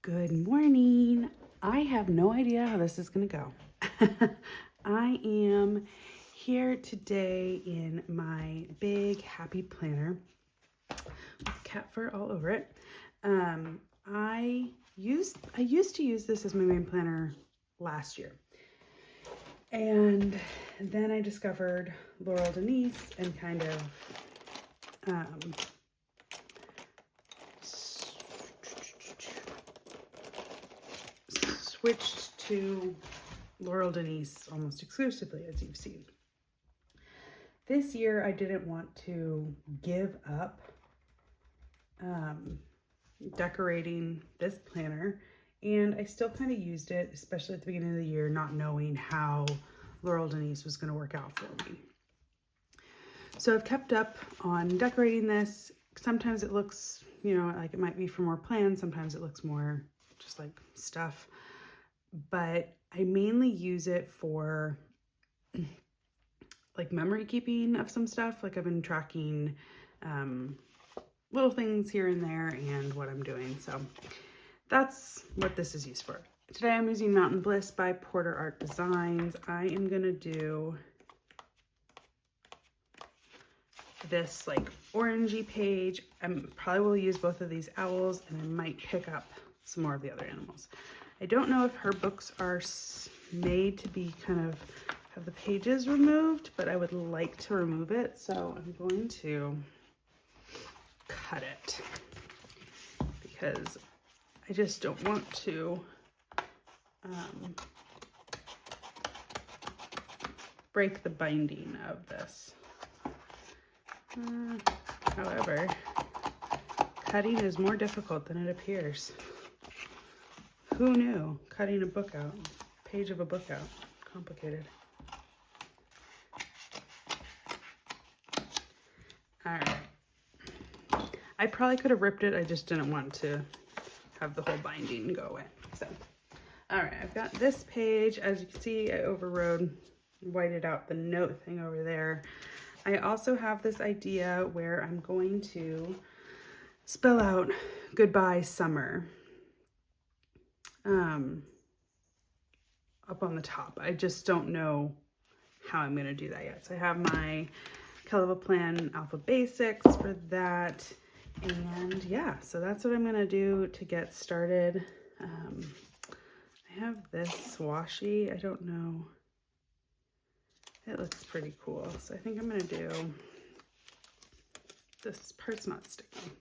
Good morning. I have no idea how this is going to go. I am here today in my big happy planner with cat fur all over it. I used to use this as my main planner last year. And then I discovered Laurel Denise and kind of switched to Laurel Denise almost exclusively, as you've seen. This year I didn't want to give up decorating this planner, and I still kind of used it, especially at the beginning of the year, not knowing how Laurel Denise was going to work out for me. So I've kept up on decorating this. Sometimes it looks, like it might be for more plans. Sometimes it looks more just like stuff. But I mainly use it for like memory keeping of some stuff. Like I've been tracking little things here and there and what I'm doing. So that's what this is used for. Today I'm using Mountain Bliss by Porter Art Designs. I am gonna do this like orangey page. I probably will use both of these owls, and I might pick up some more of the other animals. I don't know if her books are made to be kind of have the pages removed, but I would like to remove it. So I'm going to cut it because I just don't want to break the binding of this. However, cutting is more difficult than it appears. Who knew? Cutting a book out, page of a book out, complicated. All right. I probably could have ripped it. I just didn't want to have the whole binding go away. So, all right, I've got this page. As you can see, I whited out the note thing over there. I also have this idea where I'm going to spell out goodbye summer up on the top. I just don't know how I'm going to do that yet. So I have my Keleva Plan Alpha Basics for that. And yeah, so that's what I'm going to do to get started. I have this washi. I don't know. It looks pretty cool. So I think I'm going to do, this part's not sticky.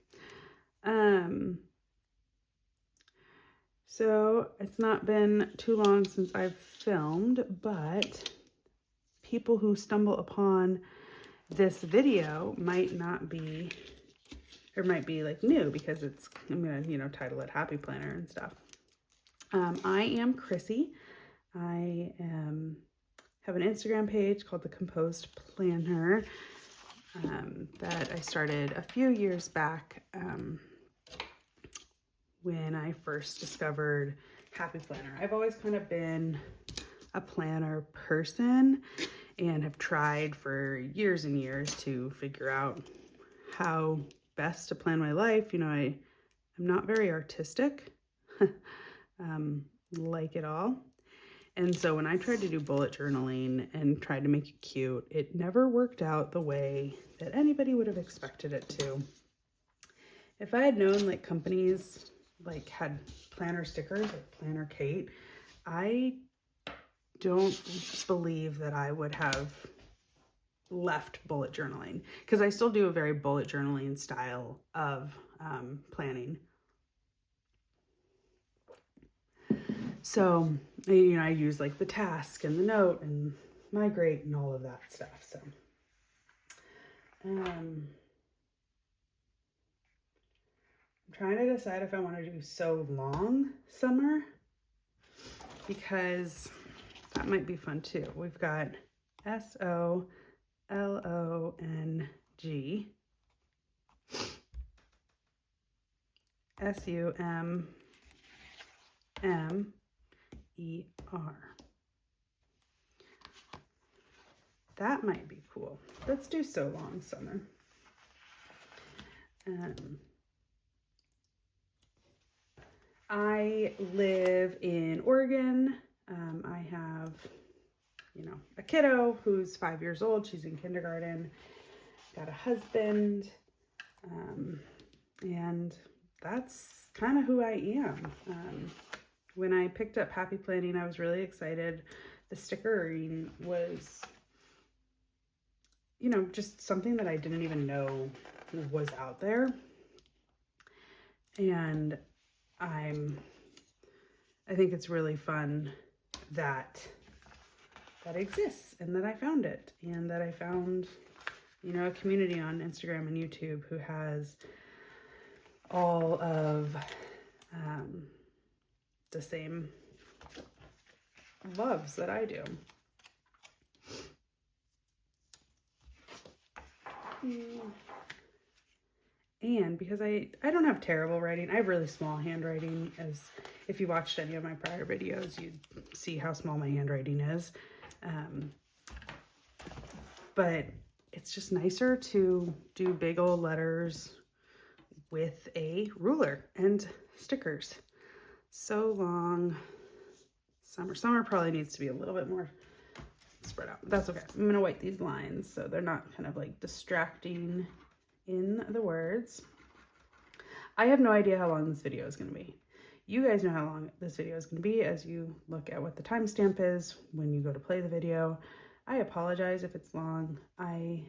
So it's not been too long since I've filmed, but people who stumble upon this video might be like new because I'm gonna, title it Happy Planner and stuff. I am Chrissy. I have an Instagram page called The Composed Planner that I started a few years back when I first discovered Happy Planner. I've always kind of been a planner person and have tried for years and years to figure out how best to plan my life. I'm not very artistic, like it all. And so when I tried to do bullet journaling and tried to make it cute, it never worked out the way that anybody would have expected it to. If I had known like companies like had planner stickers like Planner Kate, I don't believe that I would have left bullet journaling, because I still do a very bullet journaling style of planning. So, I use like the task and the note and migrate and all of that stuff. So, I'm trying to decide if I want to do So Long Summer, because that might be fun too. We've got SOLONG, SUMMER. That might be cool. Let's do So Long Summer. I live in Oregon. I have, a kiddo who's 5 years old. She's in kindergarten. Got a husband. And that's kind of who I am. When I picked up Happy Planning, I was really excited. The stickering was, just something that I didn't even know was out there. And I think it's really fun that exists and that I found it, and that I found, a community on Instagram and YouTube who has all of the same loves that I do. And because I don't have terrible writing, I have really small handwriting. As if you watched any of my prior videos, you'd see how small my handwriting is. But it's just nicer to do big old letters with a ruler and stickers. So long. Summer probably needs to be a little bit more spread out. That's okay. I'm gonna white these lines so they're not kind of like distracting in the words. I have no idea how long this video is gonna be. You guys know how long this video is gonna be as you look at what the timestamp is when you go to play the video. I apologize if it's long. I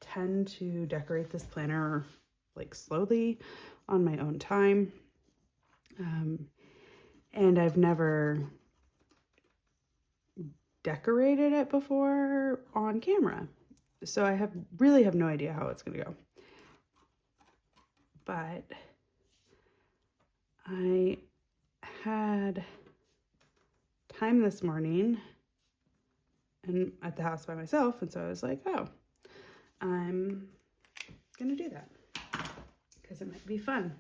tend to decorate this planner like slowly on my own time. And I've never decorated it before on camera. So I really have no idea how it's gonna go. But I had time this morning and at the house by myself, and so I was like, oh, I'm gonna do that because it might be fun.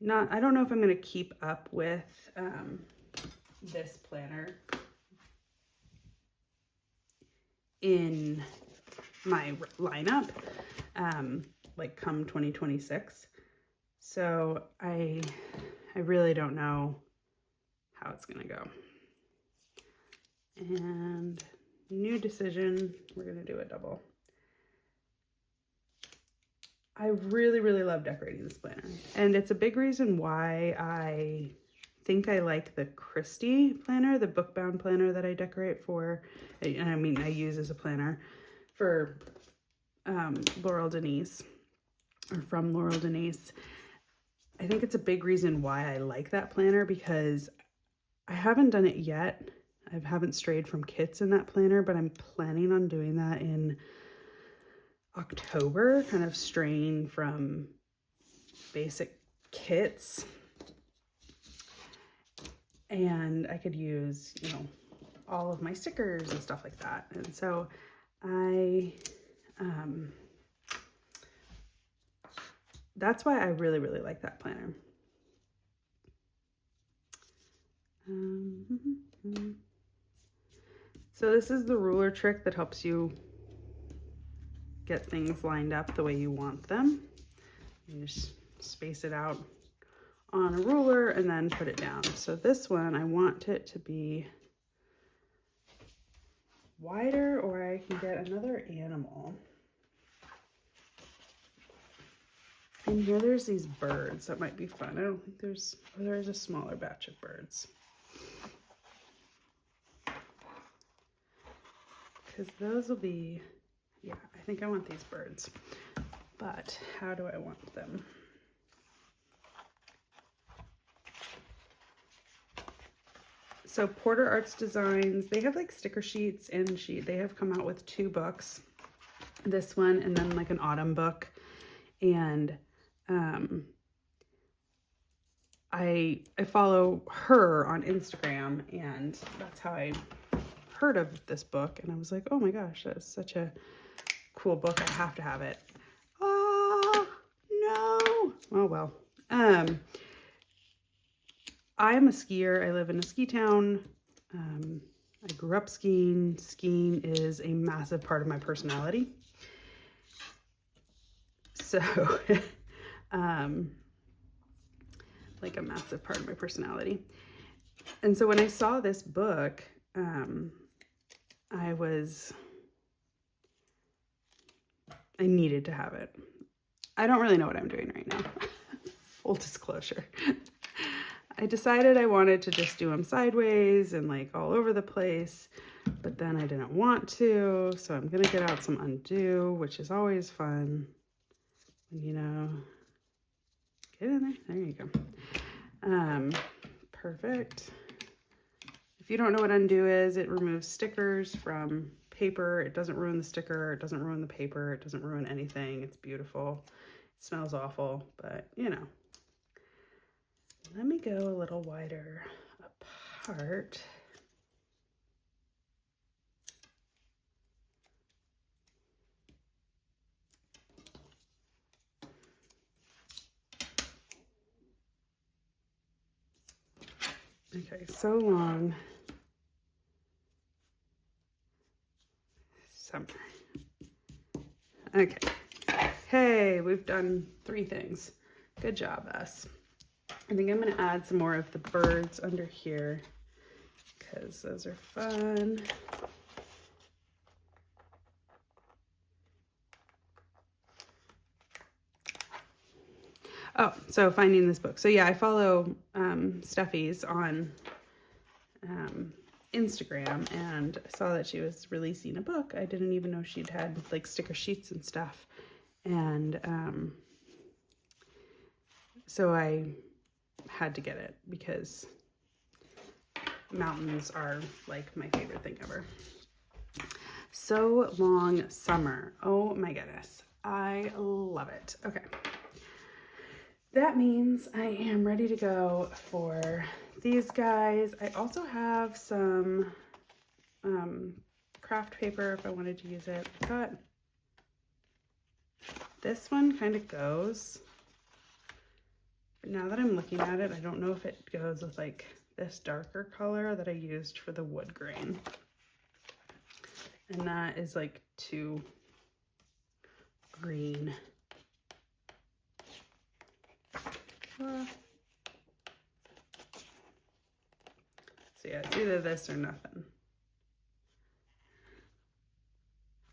I don't know if I'm gonna keep up with this planner in my lineup like come 2026. So I really don't know how it's gonna go. And new decision, we're gonna do a double. I really, really love decorating this planner. And it's a big reason why I think I like the Christie planner, the book-bound planner that I decorate for, and I use as a planner for Laurel Denise, or from Laurel Denise. I think it's a big reason why I like that planner because I haven't done it yet. I haven't strayed from kits in that planner, but I'm planning on doing that in October, kind of straying from basic kits. And I could use, all of my stickers and stuff like that. And so that's why I really, really like that planner. So this is the ruler trick that helps you get things lined up the way you want them. You just space it out on a ruler and then put it down. So this one, I want it to be wider, or I can get another animal. And here there's these birds that might be fun. I don't think there's a smaller batch of birds. Because those will be, yeah, I think I want these birds. But how do I want them? So Porter Arts Designs, they have like sticker sheets and they have come out with 2 books. This one and then like an autumn book. And I follow her on Instagram, and that's how I heard of this book. And I was like, oh my gosh, that's such a cool book. I have to have it. Oh, no. Oh, well. I'm a skier. I live in a ski town. I grew up skiing. Skiing is a massive part of my personality. So, like a massive part of my personality. And so when I saw this book, I needed to have it. I don't really know what I'm doing right now. Full disclosure. I decided I wanted to just do them sideways and like all over the place, but then I didn't want to, so I'm gonna get out some undo, which is always fun. And, you know, get in there. There you go. Perfect. If you don't know what undo is, it removes stickers from paper. It doesn't ruin the sticker. It doesn't ruin the paper. It doesn't ruin anything. It's beautiful. It smells awful, but you know. Let me go a little wider apart. Okay, so long. Summer. Okay. Hey, we've done 3 things. Good job, us. I think I'm going to add some more of the birds under here because those are fun. Oh, so finding this book. So yeah, I follow Steffi's on Instagram, and I saw that she was releasing a book. I didn't even know she'd had like sticker sheets and stuff. And so I had to get it because mountains are like my favorite thing ever. So Long Summer. Oh my goodness. I love it. Okay. That means I am ready to go for these guys. I also have some craft paper if I wanted to use it. I thought this one kind of goes. But now that I'm looking at it, I don't know if it goes with like this darker color that I used for the wood grain. And that is like too green. So yeah, it's either this or nothing.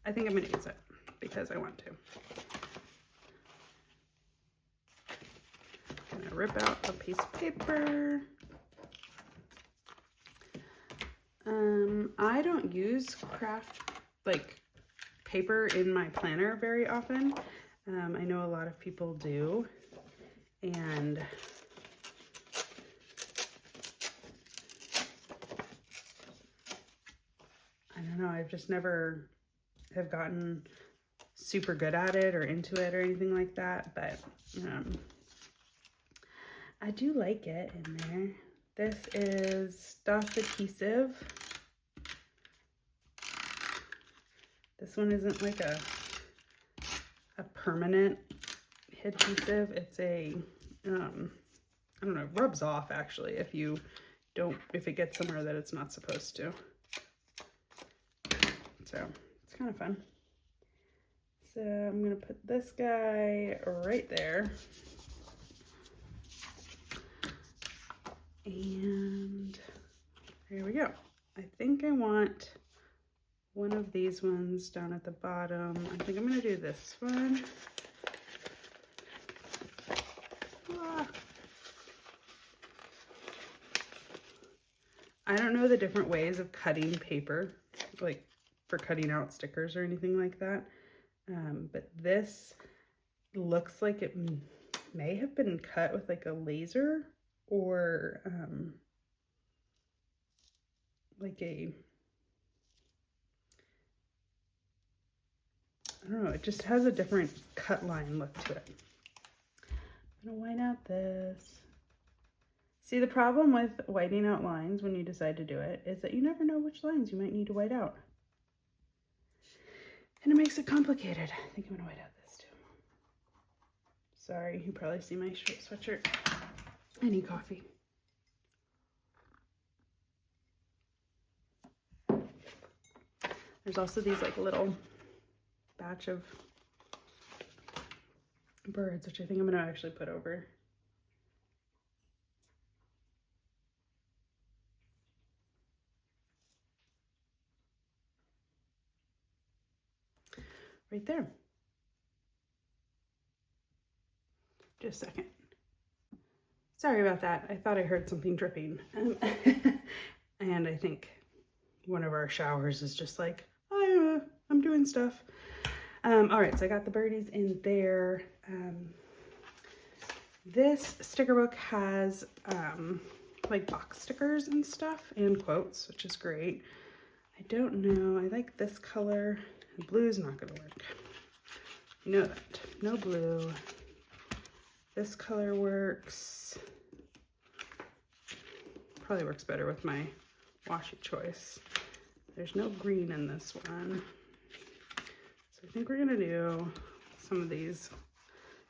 I think I'm gonna use it because I want to. I'm gonna rip out a piece of paper. I don't use craft like paper in my planner very often. I know a lot of people do, and I don't know, I've just never have gotten super good at it or into it or anything like that, but I do like it in there. This is Doss Adhesive. This one isn't like a permanent adhesive. It's a, I don't know, it rubs off actually if it gets somewhere that it's not supposed to. So it's kind of fun. So I'm gonna put this guy right there. And there we go. I think I want one of these ones down at the bottom. I think I'm gonna do this one. I don't know the different ways of cutting paper, like for cutting out stickers or anything like that. But this looks like it may have been cut with like a laser or like a, I don't know, it just has a different cut line look to it. I'm gonna white out this. See, the problem with whitening out lines when you decide to do it is that you never know which lines you might need to white out. And it makes it complicated. I think I'm gonna white out this too. Sorry, you probably see my short sweatshirt. I need coffee. There's also these like little batch of birds, which I think I'm gonna actually put over right there. Just a second. Sorry about that. I thought I heard something dripping. And I think one of our showers is just like, I'm doing stuff. All right, so I got the birdies in there. This sticker book has like box stickers and stuff and quotes, which is great. I don't know, I like this color. Blue is not gonna work. You know that, no blue. This color works. Probably works better with my washi choice. There's no green in this one. So I think we're gonna do some of these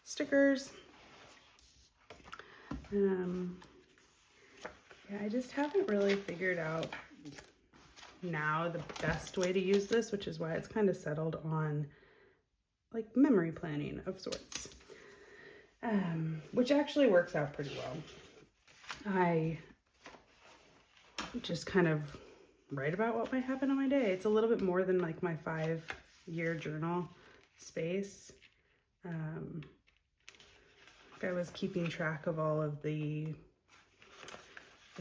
stickers. Yeah, I just haven't really figured out now the best way to use this, which is why it's kind of settled on like memory planning of sorts, which actually works out pretty well. I just kind of write about what might happen on my day. It's a little bit more than like my 5-year journal space. I was keeping track of all of the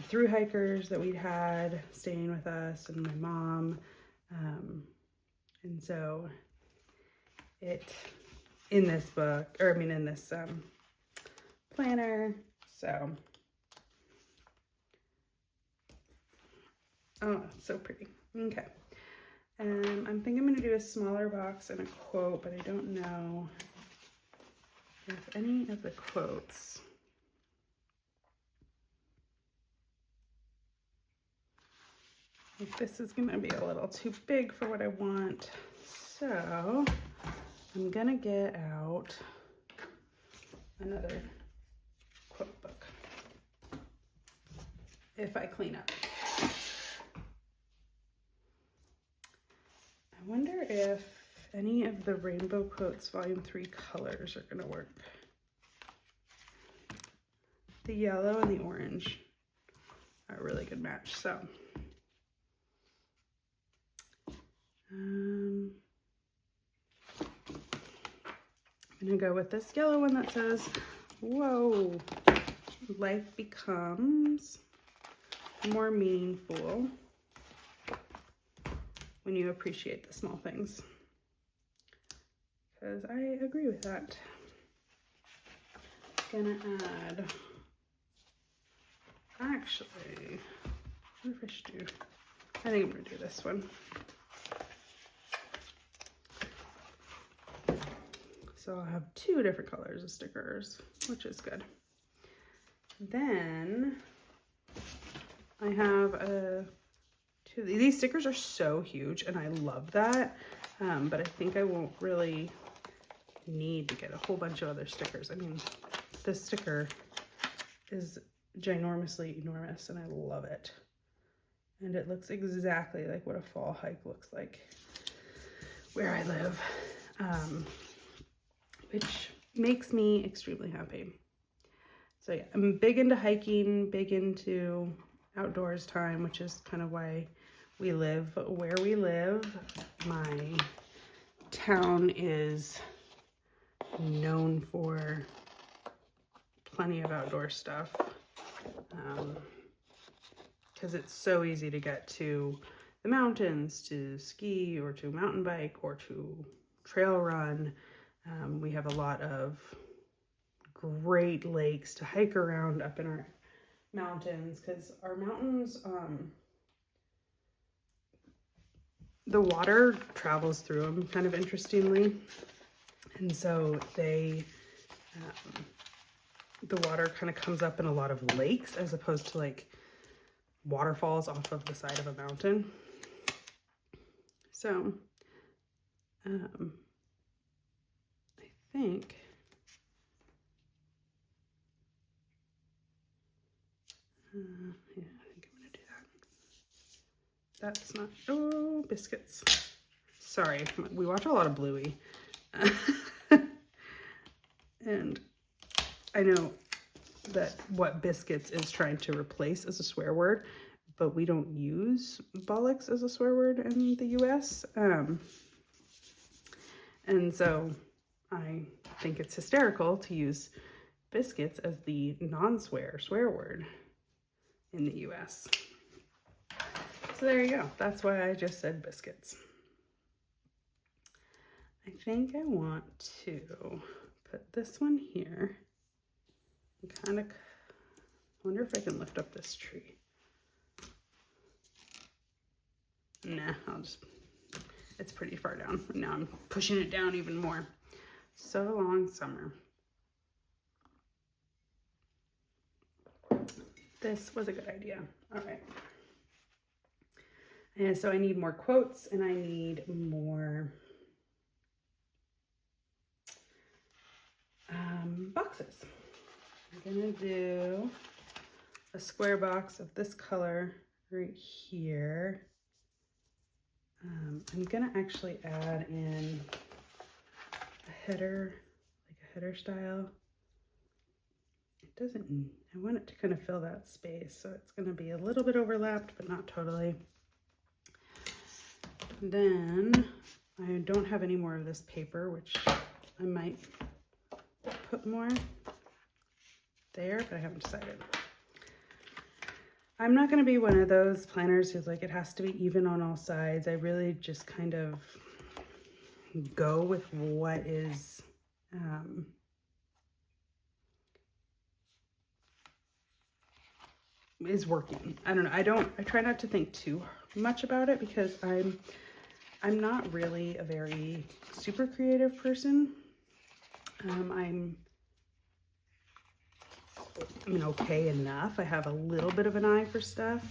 thru hikers that we'd had staying with us and my mom. And so in this book, or I mean in this planner, so. Oh, it's so pretty. Okay. I think I'm gonna do a smaller box and a quote, but I don't know if any of the quotes this is gonna be a little too big for what I want. So I'm gonna get out another quote book if I clean up. I wonder if any of the Rainbow Quotes Volume 3 colors are gonna work. The yellow and the orange are a really good match, so. I'm gonna go with this yellow one that says, whoa, life becomes more meaningful when you appreciate the small things. Because I agree with that. Gonna add, actually, what if I should do, I think I'm gonna do this one. So I'll have 2 different colors of stickers, which is good. Then I have these stickers are so huge and I love that, but I think I won't really need to get a whole bunch of other stickers. I mean, this sticker is ginormously enormous and I love it. And it looks exactly like what a fall hike looks like where I live, which makes me extremely happy. So yeah, I'm big into hiking, big into outdoors time, which is kind of why we live where we live. My town is known for plenty of outdoor stuff, because it's so easy to get to the mountains to ski or to mountain bike or to trail run. We have a lot of great lakes to hike around up in our mountains, because our mountains, the water travels through them kind of interestingly, and so the water kind of comes up in a lot of lakes as opposed to like waterfalls off of the side of a mountain. So I think yeah, I think I'm gonna do that. That's not, oh, biscuits. Sorry, we watch a lot of Bluey. And I know that what biscuits is trying to replace as a swear word, but we don't use bollocks as a swear word in the US. And And so I think it's hysterical to use biscuits as the swear word in the US. So there you go. That's why I just said biscuits. I think I want to put this one here. Kind of wonder if I can lift up this tree. Nah, it's pretty far down. Now I'm pushing it down even more. So long, summer. This was a good idea. All right. And so I need more quotes and I need more boxes. I'm gonna do a square box of this color right here. I'm gonna actually add in a header, like a header style. It doesn't, I want it to kind of fill that space, so it's gonna be a little bit overlapped, but not totally. Then I don't have any more of this paper, which I might put more there, but I haven't decided. I'm not going to be one of those planners who's like, it has to be even on all sides. I really just kind of go with what is working. I don't know. I try not to think too much about it because I'm not really a very super creative person. I'm okay enough. I have a little bit of an eye for stuff,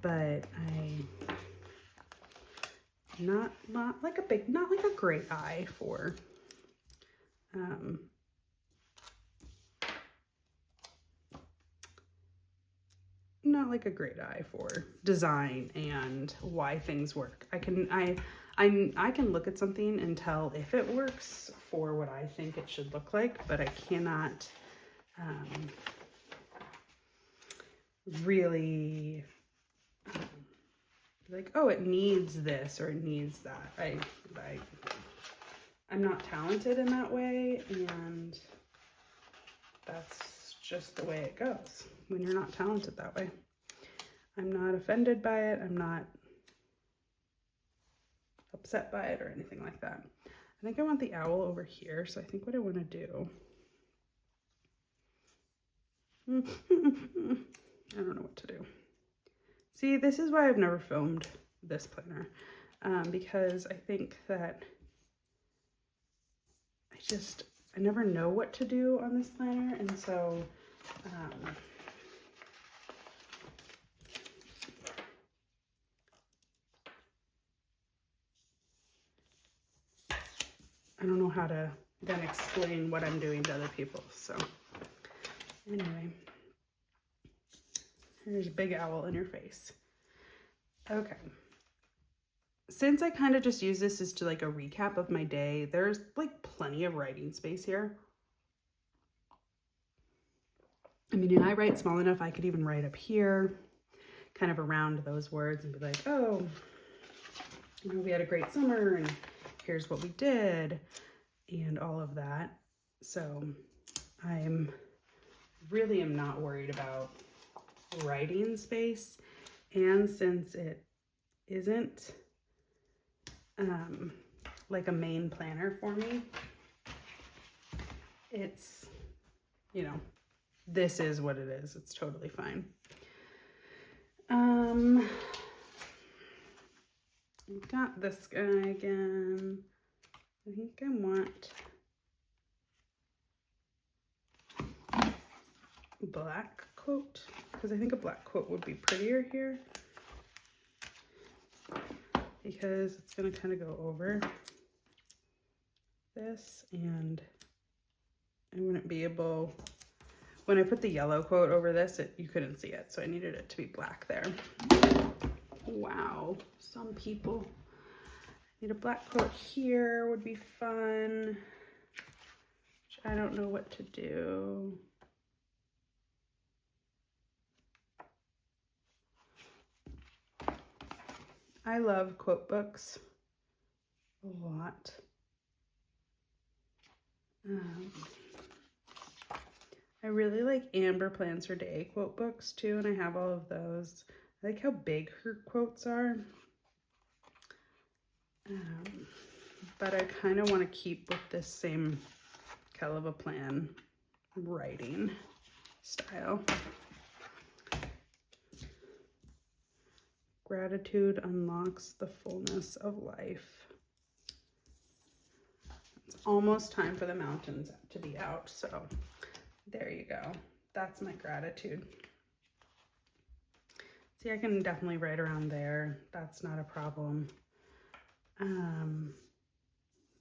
but not like a great eye for not like a great eye for design and why things work. I can look at something and tell if it works for what I think it should look like, but I cannot really like, oh, it needs this or it needs that. I'm not talented in that way, and that's just the way it goes when you're not talented that way. I'm not offended by it. I'm not upset by it or anything like that. I think I want the owl over here, so I think what I want to do I don't know what to do. See, this is why I've never filmed this planner, because I think that I never know what to do on this planner, and so I don't know how to then explain what I'm doing to other people. So anyway, here's a big owl in your face. Okay. Since I kind of just use this as to like a recap of my day, there's like plenty of writing space here. I mean, and I write small enough, I could even write up here, kind of around those words and be like, oh, we had a great summer and here's what we did and all of that. So I'm really am not worried about writing space. And since it isn't like a main planner for me, it's, this is what it is. It's totally fine. I've got this guy again. I think I want black quote because I think a black quote would be prettier here because it's going to kind of go over this, and I wouldn't be able, when I put the yellow quote over this, you couldn't see it, so I needed it to be black there. Wow, some people need a black quote here would be fun, which I don't know what to do. I love quote books a lot. I really like Amber Plans Her Day quote books too, and I have all of those. I like how big her quotes are. But I kind of want to keep with this same Keleva Plan writing style. Gratitude unlocks the fullness of life. It's almost time for the mountains to be out, so there you go. That's my gratitude. See, I can definitely write around there. That's not a problem.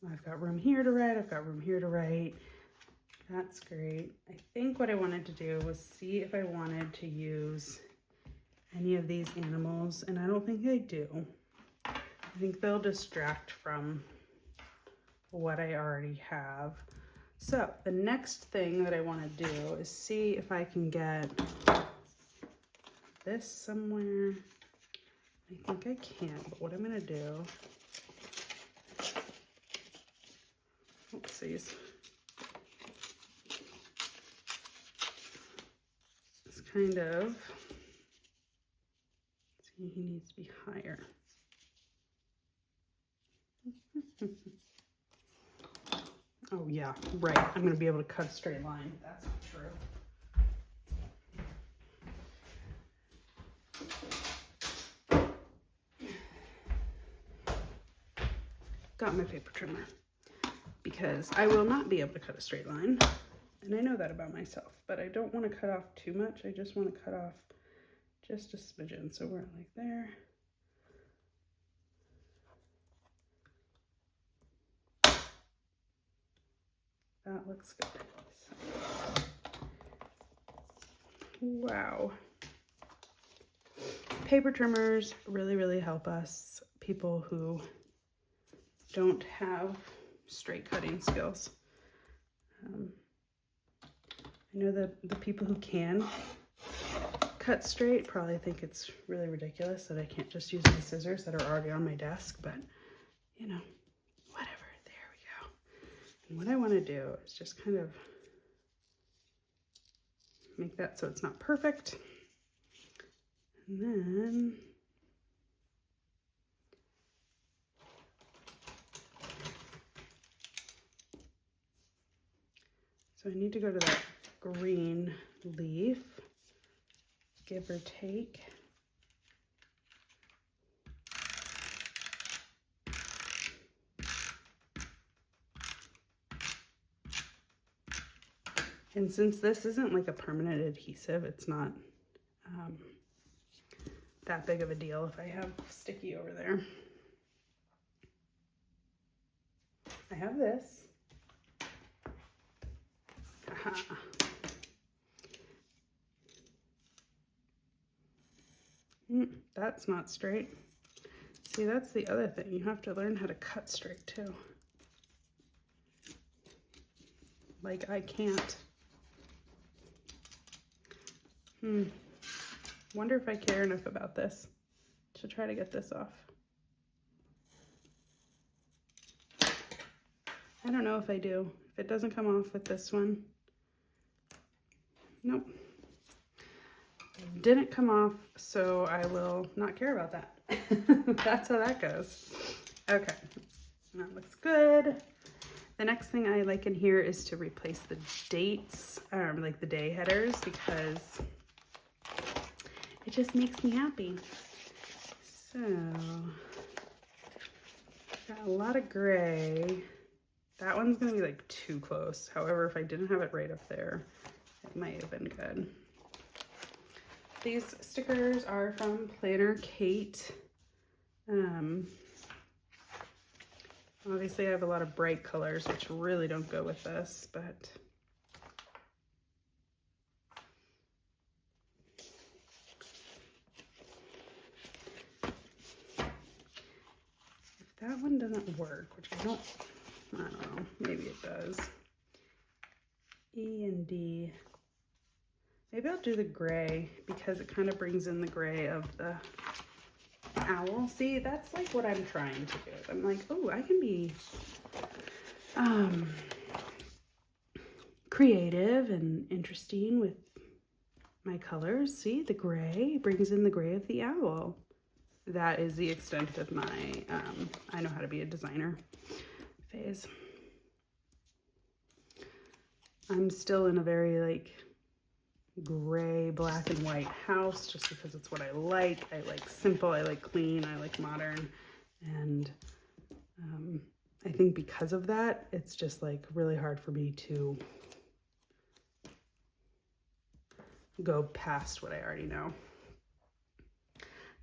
I've got room here to write. I've got room here to write. That's great. I think what I wanted to do was see if I wanted to use any of these animals, and I don't think I do. I think they'll distract from what I already have. So the next thing that I want to do is see if I can get this somewhere. I think I can, but what I'm going to do, oopsies, it's kind of, see, he needs to be higher. Oh yeah, right, I'm going to be able to cut a straight line. That's not true. Got my paper trimmer because I will not be able to cut a straight line, and I know that about myself, but I don't want to cut off too much. I just want to cut off just a smidgen, so we're like there. That looks good. Wow. Paper trimmers really, really help us, people who don't have straight cutting skills. I know that the people who can cut straight probably think it's really ridiculous that I can't just use my scissors that are already on my desk, but you know, whatever, there we go. And what I want to do is just kind of make that so it's not perfect. And then so I need to go to that green leaf, give or take. And since this isn't like a permanent adhesive, it's not that big of a deal if I have sticky over there. I have this. Aha. That's not straight. See, that's the other thing. You have to learn how to cut straight too. Like I can't. Wonder if I care enough about this to try to get this off. I don't know if I do. If it doesn't come off with this one. Nope. Didn't come off, so I will not care about that. That's how that goes. Okay, that looks good. The next thing I like in here is to replace the dates, like the day headers, because it just makes me happy. So, got a lot of gray. That one's gonna be like too close. However, if I didn't have it right up there, it might have been good. These stickers are from Planner Kate. Obviously I have a lot of bright colors, which really don't go with this, but if that one doesn't work, which I don't know, maybe it does. E and D. Maybe I'll do the gray because it kind of brings in the gray of the owl. See, that's like what I'm trying to do. I'm like, oh, I can be creative and interesting with my colors. See, the gray brings in the gray of the owl. That is the extent of my I know how to be a designer phase. I'm still in a very like gray, black and white house just because it's what I like. I like simple, I like clean, I like modern. And I think because of that, it's just like really hard for me to go past what I already know.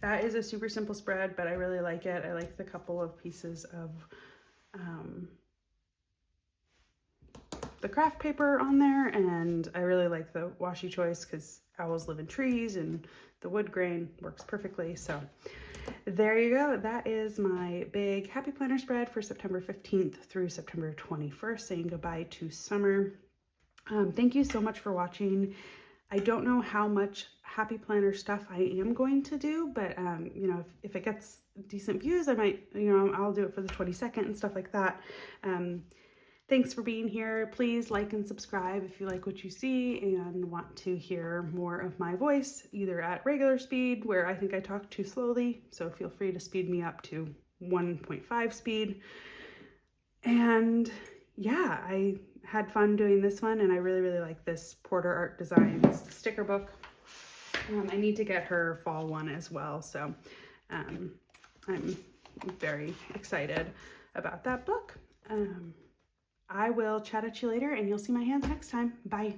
That is a super simple spread, but I really like it. I like the couple of pieces of the craft paper on there, and I really like the washi choice because owls live in trees and the wood grain works perfectly. So there you go. That is my big happy planner spread for September 15th through September 21st, saying goodbye to summer. Thank you so much for watching. I don't know how much happy planner stuff I am going to do, but you know, if it gets decent views, I might, you know, I'll do it for the 22nd and stuff like that. Thanks for being here. Please like and subscribe if you like what you see and want to hear more of my voice, either at regular speed, where I think I talk too slowly, so feel free to speed me up to 1.5 speed. And yeah, I had fun doing this one, and I really like this Porter Art Designs sticker book. I need to get her fall one as well, so I'm very excited about that book. I will chat at you later, and you'll see my hands next time. Bye.